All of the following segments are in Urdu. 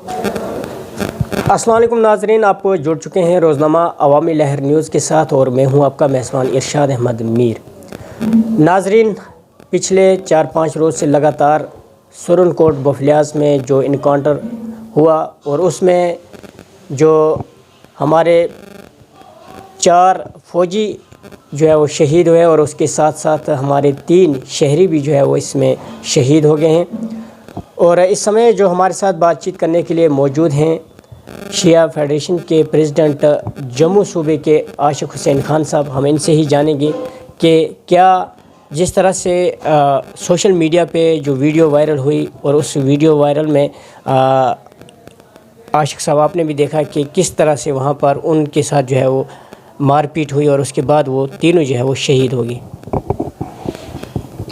السلام علیکم ناظرین، آپ جڑ چکے ہیں روزنامہ عوامی لہر نیوز کے ساتھ اور میں ہوں آپ کا میزبان ارشاد احمد میر۔ ناظرین، پچھلے 4-5 روز سے لگاتار سرن کوٹ بوفلیاز میں جو انکاؤنٹر ہوا اور اس میں جو ہمارے 4 فوجی جو ہے وہ شہید ہوئے اور اس کے ساتھ ساتھ ہمارے 3 شہری بھی جو ہے وہ اس میں شہید ہو گئے ہیں۔ اور اس سمے جو ہمارے ساتھ بات چیت کرنے کے لیے موجود ہیں شیعہ فیڈریشن کے پریزیڈنٹ جموں صوبے کے عاشق حسین خان صاحب، ہم ان سے ہی جانیں گے کہ کیا جس طرح سے سوشل میڈیا پہ جو ویڈیو وائرل ہوئی اور اس ویڈیو وائرل میں عاشق صاحب آپ نے بھی دیکھا کہ کس طرح سے وہاں پر ان کے ساتھ جو ہے وہ مار پیٹ ہوئی اور اس کے بعد وہ تینوں جو ہے وہ شہید ہو گئی۔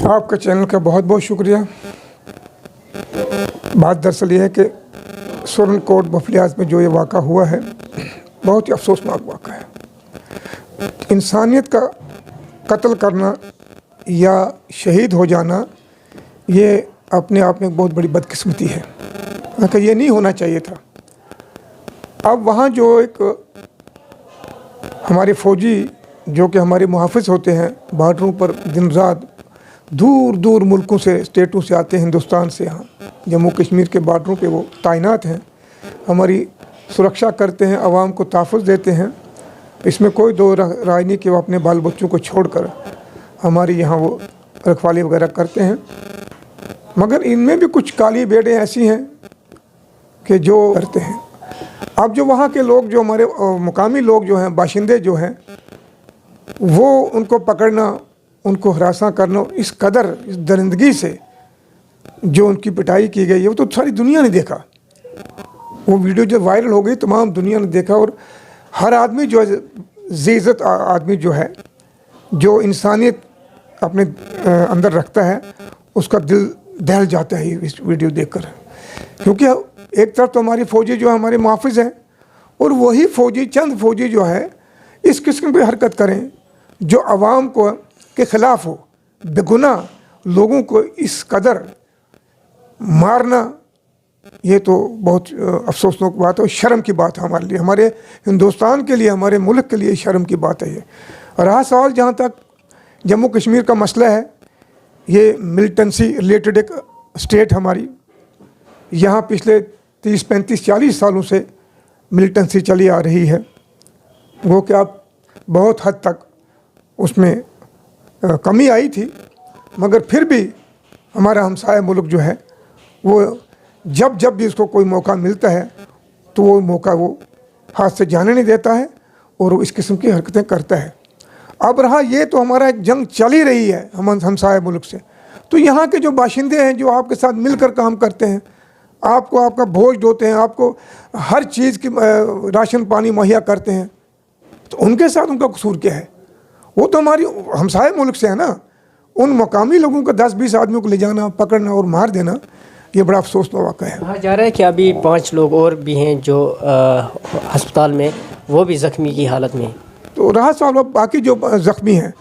آپ کا چینل کا بہت بہت شکریہ۔ بات دراصل یہ ہے کہ سرن کوٹ بوفلیاز میں جو یہ واقعہ ہوا ہے بہت ہی افسوسناک واقعہ ہے۔ انسانیت کا قتل کرنا یا شہید ہو جانا یہ اپنے آپ میں ایک بہت بڑی بدقسمتی ہے کہ یہ نہیں ہونا چاہیے تھا۔ اب وہاں جو ایک ہمارے فوجی جو کہ ہمارے محافظ ہوتے ہیں بارڈروں پر دن رات دور دور ملکوں سے اسٹیٹوں سے آتے ہیں، ہندوستان سے یہاں جموں کشمیر کے بارڈروں پہ وہ تعینات ہیں، ہماری سرکشا کرتے ہیں، عوام کو تحفظ دیتے ہیں۔ اس میں کوئی دو رائے نہیں کہ وہ اپنے بال بچوں کو چھوڑ کر ہماری یہاں وہ رکھوالی وغیرہ کرتے ہیں، مگر ان میں بھی کچھ کالی بھیڑیں ایسی ہیں کہ جو کرتے ہیں۔ اب جو وہاں کے لوگ جو ہمارے مقامی لوگ جو ہیں، باشندے جو ہیں، وہ ان کو پکڑنا، ان کو ہراساں کرنا، اس قدر اس درندگی سے جو ان کی پٹائی کی گئی ہے وہ تو ساری دنیا نے دیکھا۔ وہ ویڈیو جو وائرل ہو گئی تمام دنیا نے دیکھا، اور ہر آدمی جو ہے ذی عزت آدمی جو ہے، جو انسانیت اپنے اندر رکھتا ہے، اس کا دل دہل جاتا ہے اس ویڈیو دیکھ کر، کیونکہ ایک طرف تو ہماری فوجی جو ہمارے محافظ ہیں اور وہی فوجی چند فوجی جو ہے اس قسم کی حرکت کریں جو عوام کو کے خلاف ہو، بے گناہ لوگوں کو اس قدر مارنا، یہ تو بہت افسوسناک بات ہے اور شرم کی بات ہے ہمارے لیے، ہمارے ہندوستان کے لیے، ہمارے ملک کے لیے شرم کی بات ہے یہ۔ رہا سوال جہاں تک جموں کشمیر کا مسئلہ ہے، یہ ملٹنسی ریلیٹڈ ایک اسٹیٹ ہماری، یہاں پچھلے 30-35-40 سالوں سے ملٹنسی چلی آ رہی ہے، وہ کہ اب بہت حد تک اس میں کمی آئی تھی، مگر پھر بھی ہمارا ہمسایہ ملک جو ہے وہ جب بھی اس کو کوئی موقع ملتا ہے تو وہ موقع وہ ہاتھ سے جانے نہیں دیتا ہے اور وہ اس قسم کی حرکتیں کرتا ہے۔ اب رہا یہ تو ہمارا ایک جنگ چل ہی رہی ہے ہمسایہ ملک سے، تو یہاں کے جو باشندے ہیں جو آپ کے ساتھ مل کر کام کرتے ہیں، آپ کو آپ کا بوجھ ڈھوتے ہیں، آپ کو ہر چیز کی راشن پانی مہیا کرتے ہیں، تو ان کے ساتھ ان کا قصور کیا ہے؟ وہ تو ہماری ہمسایہ ملک سے ہے نا۔ ان مقامی لوگوں کا 10-20 آدمیوں کو لے جانا، پکڑنا اور مار دینا، یہ بڑا افسوسناک واقعہ ہے۔ کہا جا رہا ہے کہ ابھی 5 لوگ اور بھی ہیں جو ہسپتال میں، وہ بھی زخمی کی حالت میں ہیں۔ تو رہا سوال باقی جو زخمی ہیں،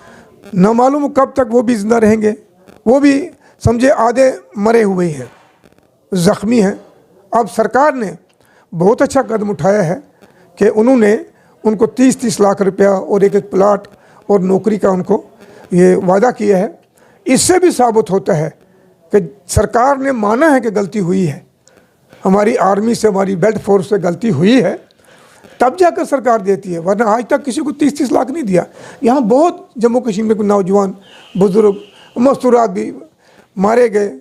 نہ معلوم کب تک وہ بھی زندہ رہیں گے، وہ بھی سمجھے آدھے مرے ہوئے ہیں، زخمی ہیں۔ اب سرکار نے بہت اچھا قدم اٹھایا ہے کہ انہوں نے ان کو 30-30 لاکھ روپیہ اور ایک پلاٹ اور نوکری کا ان کو یہ وعدہ کیا ہے۔ اس سے بھی ثابت ہوتا ہے کہ سرکار نے مانا ہے کہ غلطی ہوئی ہے، ہماری آرمی سے، ہماری بیلٹ فورس سے غلطی ہوئی ہے، تب جا کر سرکار دیتی ہے، ورنہ آج تک کسی کو 30-30 لاکھ نہیں دیا۔ یہاں بہت جموں کشمیر کے نوجوان، بزرگ، مستورات بھی مارے گئے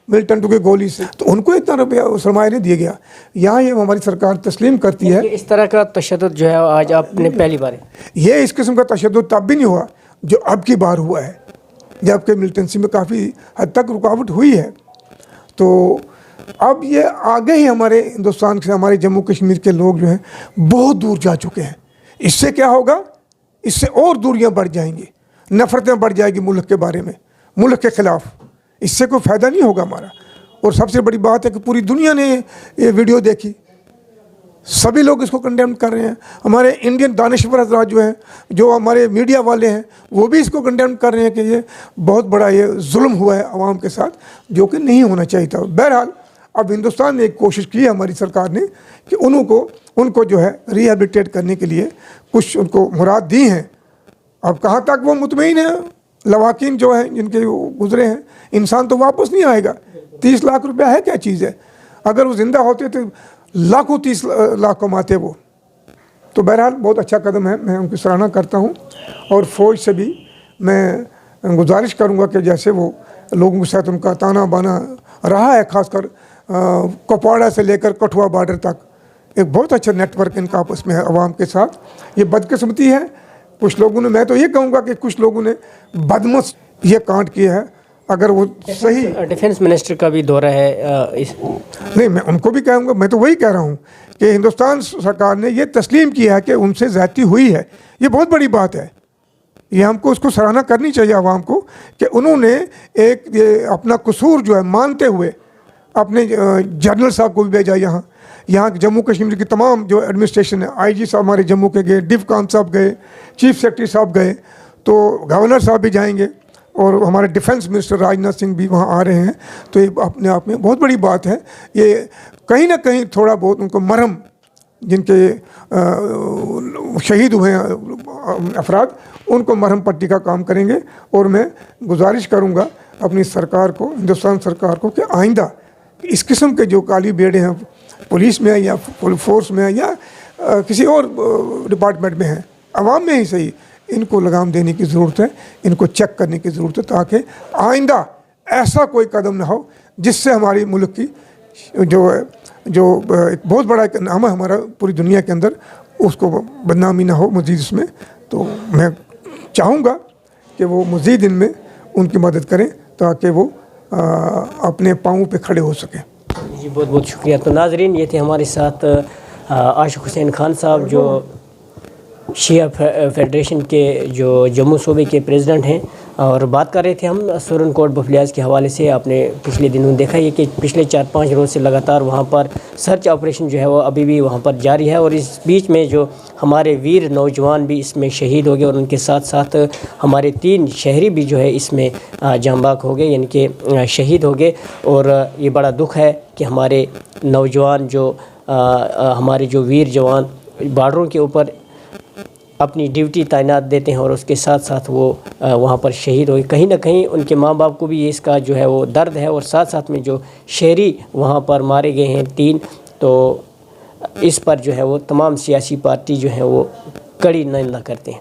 ملٹنٹوں کی گولی سے، تو ان کو اتنا روپیہ سرمایہ نہیں دیا گیا۔ یہاں یہ ہماری سرکار تسلیم کرتی ہے۔ اس طرح کا تشدد جو ہے آج آپ نے پہلی بار یہ اس قسم کا تشدد تب بھی نہیں ہوا جو اب کی بار ہوا ہے، جبکہ ملٹنسی میں کافی حد تک رکاوٹ ہوئی ہے۔ تو اب یہ آگے ہی ہمارے ہندوستان سے، ہمارے جموں کشمیر کے لوگ جو ہیں بہت دور جا چکے ہیں۔ اس سے کیا ہوگا؟ اس سے اور دوریاں بڑھ جائیں گی، نفرتیں بڑھ جائیں گی ملک کے بارے میں، ملک کے خلاف۔ اس سے کوئی فائدہ نہیں ہوگا ہمارا۔ اور سب سے بڑی بات ہے کہ پوری دنیا نے یہ ویڈیو دیکھی، سبھی لوگ اس کو کنڈیم کر رہے ہیں۔ ہمارے انڈین دانشور حضرات جو ہیں، جو ہمارے میڈیا والے ہیں، وہ بھی اس کو کنڈیم کر رہے ہیں کہ یہ بہت بڑا یہ ظلم ہوا ہے عوام کے ساتھ، جو کہ نہیں ہونا چاہیے تھا۔ بہرحال اب ہندوستان نے ایک کوشش کی ہے ہماری سرکار نے کہ ان کو جو ہے ریہیبلیٹیٹ کرنے کے لیے کچھ ان کو مراد دی ہیں. اب کہاں تک وہ مطمئن ہیں لواحقین جو ہیں جن کے گزرے ہیں. انسان تو واپس نہیں آئے گا. 30 لاکھ روپیہ ہے کیا چیز ہے؟ اگر وہ زندہ ہوتے تو لاکھوں 30 لاکھ کماتے وہ. تو بہرحال بہت اچھا قدم ہے, میں ان کی سراہنا کرتا ہوں. اور فوج سے بھی میں گزارش کروں گا کہ جیسے وہ لوگوں کے ساتھ ان کا تانا بانا رہا ہے, خاص کر کپواڑہ سے لے کر کٹھوا بارڈر تک ایک بہت اچھا نیٹ ورک ان کا آپس میں ہے عوام کے ساتھ. یہ بدقسمتی ہے کچھ لوگوں نے, میں تو یہ کہوں گا کہ کچھ لوگوں نے بدمست یہ کانڈ کیا ہے. اگر وہ صحیح ڈیفنس منسٹر کا بھی دورہ ہے نہیں, میں ان کو بھی کہوں گا, میں تو وہی کہہ رہا ہوں کہ ہندوستان سرکار نے یہ تسلیم کیا ہے کہ ان سے زیادتی ہوئی ہے. یہ بہت بڑی بات ہے. یہ ہم کو اس کو سراہنا کرنی چاہیے عوام کو کہ انہوں نے ایک اپنا قصور جو ہے مانتے ہوئے اپنے جنرل صاحب کو بھی بھیجا یہاں جموں کشمیر کی تمام جو ایڈمنسٹریشن ہے, آئی جی صاحب ہمارے جموں کے گئے, ڈیو کام صاحب گئے, چیف سیکرٹری صاحب گئے, تو گورنر صاحب بھی جائیں گے, اور ہمارے ڈیفنس منسٹر راجناتھ سنگھ بھی وہاں آ رہے ہیں. تو یہ اپنے آپ میں بہت بڑی بات ہے. یہ کہیں نہ کہیں تھوڑا بہت ان کو مرہم, جن کے شہید ہوئے ہیں افراد, ان کو مرہم پٹی کا کام کریں گے. اور میں گزارش کروں گا اپنی سرکار کو, ہندوستان سرکار کو, کہ آئندہ اس قسم کے جو کالی بیڑے ہیں پولیس میں یا فورس میں یا کسی اور ڈپارٹمنٹ میں ہیں, عوام میں ہی صحیح, ان کو لگام دینے کی ضرورت ہے, ان کو چیک کرنے کی ضرورت ہے, تاکہ آئندہ ایسا کوئی قدم نہ ہو جس سے ہماری ملک کی جو ایک بہت بڑا ایک نام ہے ہمارا پوری دنیا کے اندر, اس کو بدنامی نہ ہو مزید اس میں. تو میں چاہوں گا کہ وہ مزید ان میں ان کی مدد کریں تاکہ وہ اپنے پاؤں پہ کھڑے ہو سکیں. جی بہت بہت شکریہ. تو ناظرین, یہ تھے ہمارے ساتھ عاشق حسین خان صاحب جو شیعہ فیڈریشن کے جو جموں صوبے کے پریزیڈنٹ ہیں, اور بات کر رہے تھے ہم سورن کوٹ بفلیاز کے حوالے سے. آپ نے پچھلے دنوں دیکھا یہ کہ پچھلے 4-5 روز سے لگاتار وہاں پر سرچ آپریشن جو ہے وہ ابھی بھی وہاں پر جاری ہے, اور اس بیچ میں جو ہمارے ویر نوجوان بھی اس میں شہید ہو گئے, اور ان کے ساتھ ساتھ ہمارے 3 شہری بھی جو ہے اس میں جاں بحق ہو گئے, یعنی کہ شہید ہو گئے. اور یہ بڑا دکھ ہے کہ ہمارے نوجوان جو ہمارے جو ویر جوان بارڈروں کے اوپر اپنی ڈیوٹی تعینات دیتے ہیں اور اس کے ساتھ ساتھ وہ وہاں پر شہید ہوئے. کہیں نہ کہیں ان کے ماں باپ کو بھی اس کا جو ہے وہ درد ہے, اور ساتھ ساتھ میں جو شہری وہاں پر مارے گئے ہیں 3, تو اس پر جو ہے وہ تمام سیاسی پارٹی جو ہیں وہ کڑی نندہ کرتے ہیں.